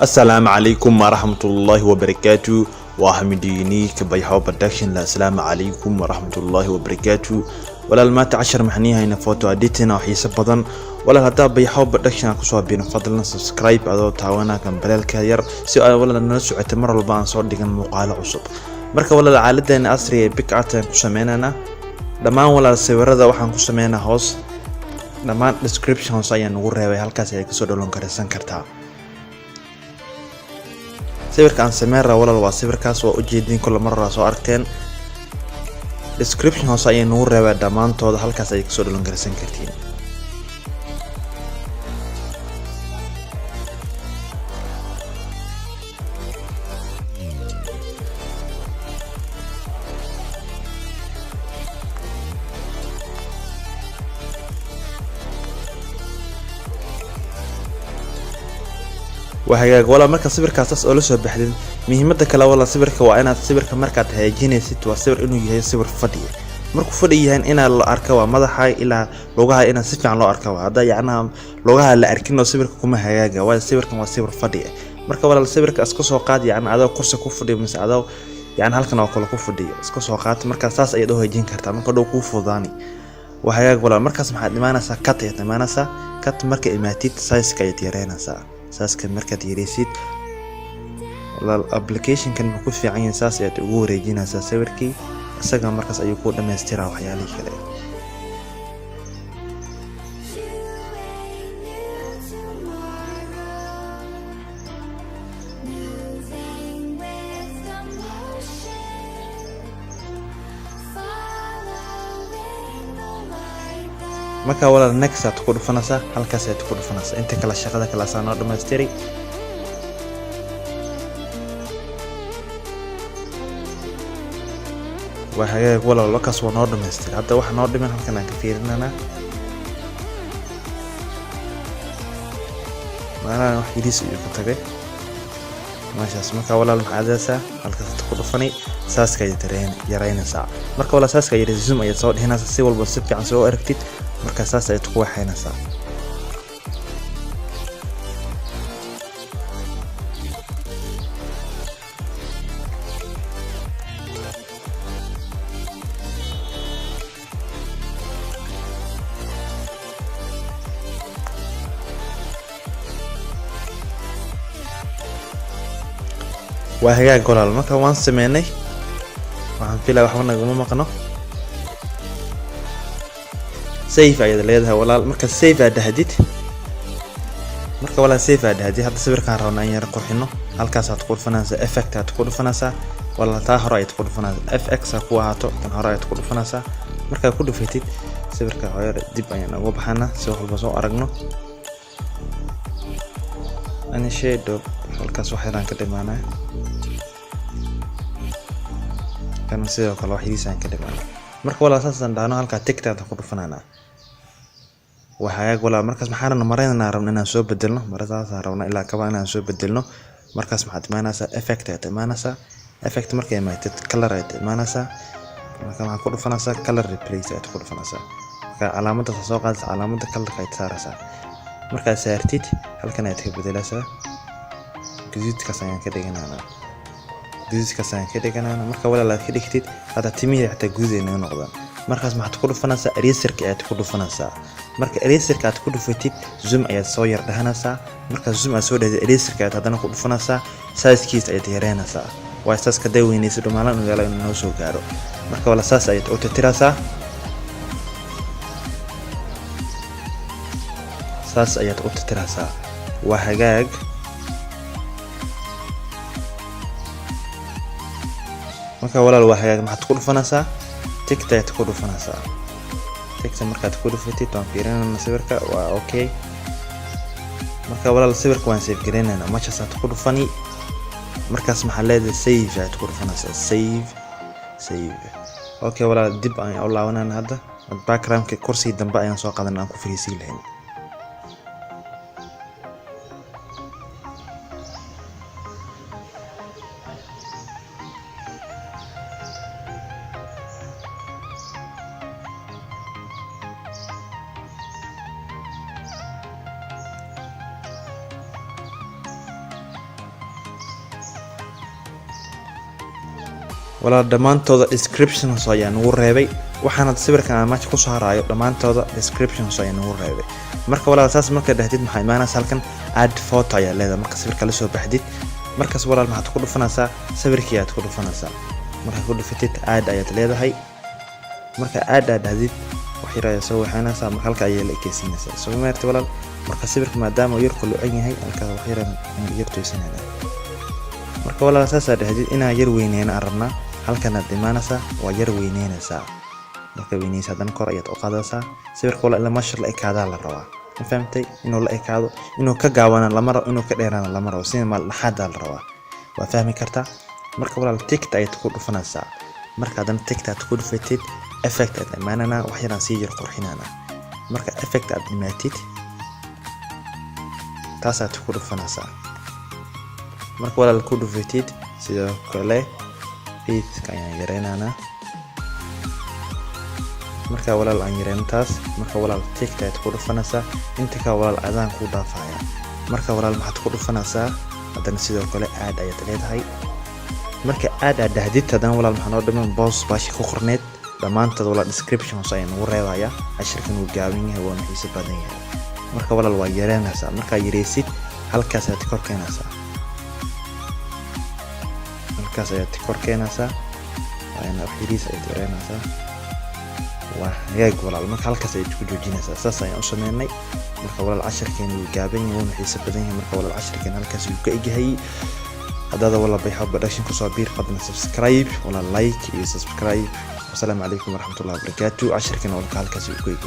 السلام عليكم ورحمة الله وبركاته. وحمديني كبيحو برودكشن. السلام عليكم ورحمة الله وبركاته. ولا المات 10 محنيها هنا فوتو اديتنا وحيسة بدن ولا هدا بيحو برودكشن كسو بينا فضلنا سبسكرايب ادو تاوانا كان بلالك ير سي ولا نسو اعتمر البان صور ديغان مقالة عصب marka wala caaladeen asri pick art ku sameynana dhamaan wala sawirada waxaan ku sameynaa hoos dhamaan descriptions ayaan ugu reebay halkaas ay kasoo dholan karaysan kartaa sawirkan sameera wala waa sawirkaas oo u jeedin kula mar soo aragteen description hoos ayaan ugu reebay dhamaantooda halkaas ay kasoo dholan karaysan kartiin وهاجاج ولا مركز صبر كاساس أول شيء بحدين مهمة كلا ولا صبر كوانا صبر كمركز هاجيني ست وصبر إنه يهي صبر فدي مركو فدي يعني إنا الأركوا ماذا حاي إلى لغها إنا سفي عن الأركوا هذا يعني لغها اللي أركنه صبر كم هاجاج ولا صبر كم صبر فدي مركو ولا صبر كأسكوس وقاد يعني هذا كورس كوفدي من هذا يعني هل كنا أقول كوفدي أسكوس وقاد مركز أساس أيده هيجين كرتا مركو دو كوفضاني وهاجاج ولا مركز محد ما نسا كات يعني ما نسا كات مركز إماتيت سايس كيتيرين نسا ساسك مركز يريسيد ولا الابلكيشن كان بيكون في عين ساس يتقو ريجينا ساسوركي اساقا مركز ايوكو دميستيرا وحيالي كده marka wala next aad ku dhufanaysa halkaas aad ku dhufanaysa inta kala shaqada kala saano dhameystiri waxa wala lakaas waa noo dhameystiri hadda waxa noo dhiman halkan aan ka fiirinana maana wax yiriis iyo ka tagay maashaas marka wala maxaadasa halkaas aad ku dhufani saaska yareynaysa marka wala saaska yareysum ay soo dhihinaysa si walba si fiican soo aragtid marka saas ay ku waxaynaysa وهاجا قولال marka waan sameynay waxaan filaa wax naguma maqno سيف أيضا ليدها ولا مركز سيف هدهديت مركز ولا سيف هدهدي هذا صبر كان رونا ينرى قرحنا هالكاس هتقول فناسة إفكت هتقول فناسة ولا تاهرة تقول فناسة FX هو هاتو كان هراء تقول فناسة مركز كله فيتيت صبر كغير ديب يعني وبحنا سوى البصو أرجنا أنا شيء دوب هالكاس واحد عن كده معنا كان سيرو كل واحد يسان كده معنا مركز ولا أساسا دعنا هالكا تكتة تقول فنانا وحاجة ولا مركز محارنا مرينا ربنا نسوي بدلنا مرات ربنا إلا كمان نسوي بدلنا مركز محد ما نسا إفكت ما نسا إفكت مركز ما يتكلر ما نسا مركز مع كل فناسا كلر ريبليس كل فناسا علامة التسوق علامة كلر كيت سارسا مركز سيرتيت هل كان يتكلم بدلسا جزيت كسان كده جنانا جزيت كسان كده جنانا مركز ولا لا كده كتير هذا تيمي حتى جزء إنه نقدر مركز مع تقول فناسا ريسير كأت تقول فناسا marka eraserka aad ku dhufatid zoom ayaad soo yar dhahanaysaa marka zoom aad soo dhahay eraserka aad hadana ku dhufanaysaa size-kiisa ayaad yareynaysaa waa saas ka daweynaysa dhumaalan uu yeelay inuu soo gaaro marka wala saas ayaad u tirtiraysaa saas ayaad u tirtiraysaa waa hagaag marka walaal waa hagaag maxaad ku dhufanaysaa tigta ayaad ku dhufanaysaa markaad ku dhufatid waan fiirinayna sawirka waa okay marka walaal sawirka waan save gareynayna meeshaas aad ku dhufani markaas maxaa leedahay save aad ku dhufanaysaa save okay walaal dib aan u laabanayna hadda background-ka kursiga dambe ayaan soo qaadanaa aan ku fariisiin lahayn wala dhamaantooda description soo ayaan ugu reebay waxaana sawirkan aan match ku soo haraayo dhamaantooda description soo ayaan ugu reebay marka walaal saas marka dhahdid maxay maanaysaa halkan add photo ayaa leedahay marka sawirka la soo baxdid markaas walaal maxaad ku dhufanaysaa sawirkii aad ku dhufanaysaa marka ku dhufatid add ayaad leedahay marka add dhahdid wax yar ayaa soo waxaanaysaa marka halka ayaa la ekeysiinaysaa soo maartay walaal marka sawirka maadaama yar ku lucan yahay halka wax yar yar toosinayna marka walaal saas dhahdid inaa yar weyneen arabna halkan aad imaanaysaa waa yar weyneenaysaa marka weynaysa hadan kor ayaad u qaadaysaa sawirka walaal ila masha Allah ekaada la rabaa ma fahamtay inuu la ekaado inuu ka gaawana lama rabo inuu ka dheeraana lama rabo sida mal dhaxada la rabaa waa fahmi kartaa marka walaal tikta ayaad ku dhufanaysaa marka hadan tikta aad ku dhufatid effect aad imaanana wax yaraan sii yar qurxinana marka effect aad imaatid taas aad ku dhufanaysaa marka walaal ku dhufatid sidoo kale feedka ayaan yareynana marka walaal aan yareyntaas marka walaal tikta aad ku dhufanaysaa inta ka walaal adaan ku dhaafaya marka walaal maxaad ku dhufanaysaa hadan sidoo kale aad ayaad leedahay marka aad dhahdid hadan walaal maxaan oo dhamaan boss baashi ku qorneed dhamaantood walaal description soo ayaan ugu reebaya ashirkan uu gaaban yahay waa xiiso badan yahay marka walaal waa yareynaysaa marka yareysid halkaas aad kor keenaysaa halkaas aad kor keenaysaa ayna xiriis ay yareynaysaa waa hagaag walaal marka halkaas aad ku joojinaysaa saas ayaan u sameynay marka walaal ashirkan uu gaaban yahay waa xiiso badan yahay marka walaal ashirkan halkaas uu ka egyahay هذا والله بيحب بدأشين كصابير قدنا سبسكرايب ولا لايك وسبسكرايب والسلام عليكم ورحمة الله وبركاته 10 كنا ولا كالكاسي وكوي